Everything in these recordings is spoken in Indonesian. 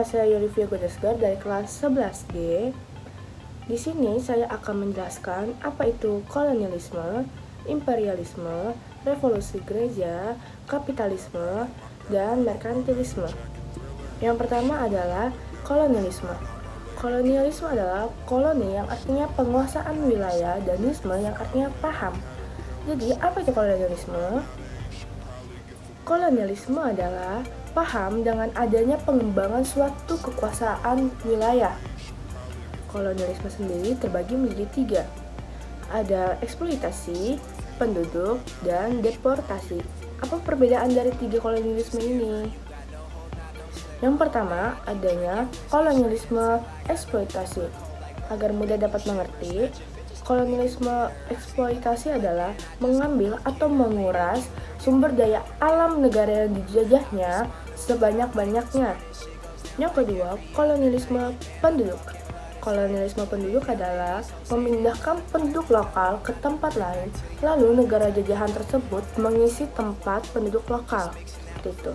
Nama saya Yolivia Godesgar dari kelas 11G. Di sini saya akan menjelaskan apa itu kolonialisme, imperialisme, revolusi gereja, kapitalisme, dan merkantilisme. Yang pertama adalah kolonialisme. Kolonialisme adalah koloni yang artinya penguasaan wilayah dan isme yang artinya paham. Jadi, apa itu kolonialisme? Kolonialisme adalah paham dengan adanya pengembangan suatu kekuasaan wilayah. Kolonialisme sendiri terbagi menjadi 3. Ada eksploitasi, penduduk, dan deportasi. Apa perbedaan dari 3 kolonialisme ini? Yang pertama, adanya kolonialisme eksploitasi. Agar mudah dapat mengerti, kolonialisme eksploitasi adalah mengambil atau menguras sumber daya alam negara yang dijajahnya sebanyak-banyaknya. Yang kedua, kolonialisme penduduk. Kolonialisme penduduk adalah memindahkan penduduk lokal ke tempat lain, lalu negara jajahan tersebut mengisi tempat penduduk lokal. Itu.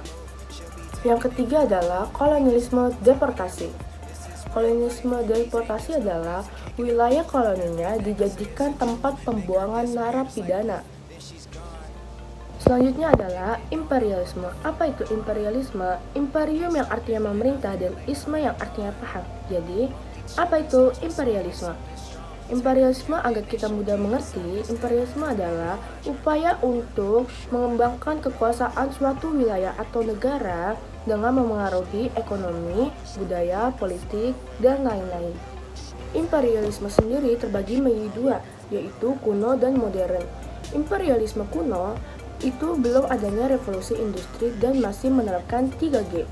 Yang ketiga adalah kolonialisme deportasi. Kolonialisme deportasi adalah wilayah koloninya dijadikan tempat pembuangan narapidana. Selanjutnya adalah imperialisme. Apa itu imperialisme? Imperium yang artinya memerintah dan isme yang artinya paham. Jadi, apa itu imperialisme? Imperialisme agar kita mudah mengerti, imperialisme adalah upaya untuk mengembangkan kekuasaan suatu wilayah atau negara dengan memengaruhi ekonomi, budaya, politik, dan lain-lain. Imperialisme sendiri terbagi menjadi 2, yaitu kuno dan modern. Imperialisme kuno itu belum adanya revolusi industri dan masih menerapkan 3G,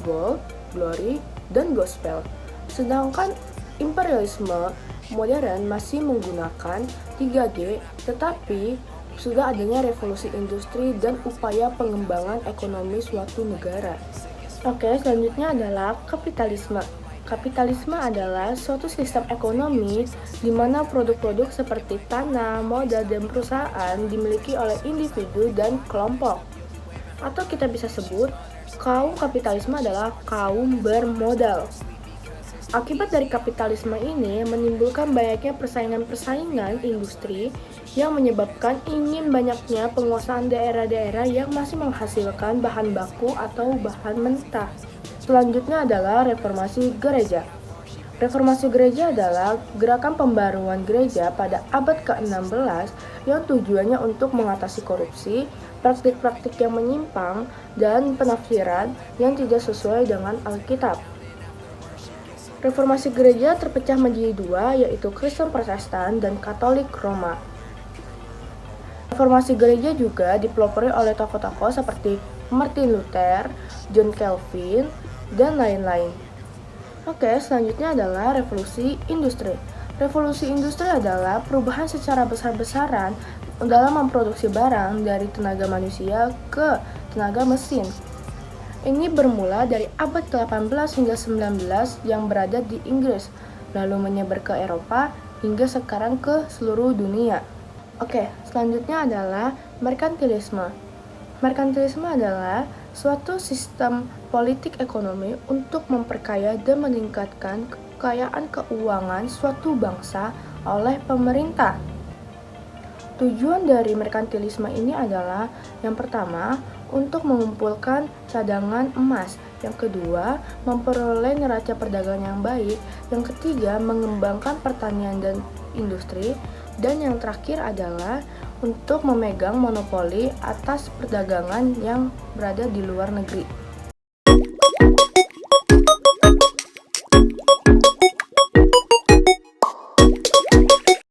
gold, glory, dan gospel. Sedangkan imperialisme modern masih menggunakan 3G, tetapi sudah adanya revolusi industri dan upaya pengembangan ekonomi suatu negara. Oke, selanjutnya adalah kapitalisme. Kapitalisme adalah suatu sistem ekonomi di mana produk-produk seperti tanah, modal, dan perusahaan dimiliki oleh individu dan kelompok. Atau kita bisa sebut, kaum kapitalisme adalah kaum bermodal. Akibat dari kapitalisme ini menimbulkan banyaknya persaingan-persaingan industri yang menyebabkan ingin banyaknya penguasaan daerah-daerah yang masih menghasilkan bahan baku atau bahan mentah. Selanjutnya adalah reformasi gereja. Reformasi gereja adalah gerakan pembaruan gereja pada abad ke-16 yang tujuannya untuk mengatasi korupsi, praktik-praktik yang menyimpang, dan penafsiran yang tidak sesuai dengan Alkitab. Reformasi gereja terpecah menjadi 2, yaitu Kristen Protestan dan Katolik Roma. Reformasi gereja juga dipelopori oleh tokoh-tokoh seperti Martin Luther, John Calvin, dan lain-lain. Oke, selanjutnya adalah revolusi industri. Revolusi industri adalah perubahan secara besar-besaran dalam memproduksi barang dari tenaga manusia ke tenaga mesin. Ini bermula dari abad ke-18 hingga 19 yang berada di Inggris, lalu menyebar ke Eropa hingga sekarang ke seluruh dunia. Oke, selanjutnya adalah merkantilisme. Merkantilisme adalah suatu sistem politik ekonomi untuk memperkaya dan meningkatkan kekayaan keuangan suatu bangsa oleh pemerintah. Tujuan dari merkantilisme ini adalah yang pertama, untuk mengumpulkan cadangan emas. Yang kedua, memperoleh neraca perdagangan yang baik. Yang ketiga, mengembangkan pertanian dan industri. Dan yang terakhir adalah untuk memegang monopoli atas perdagangan yang berada di luar negeri.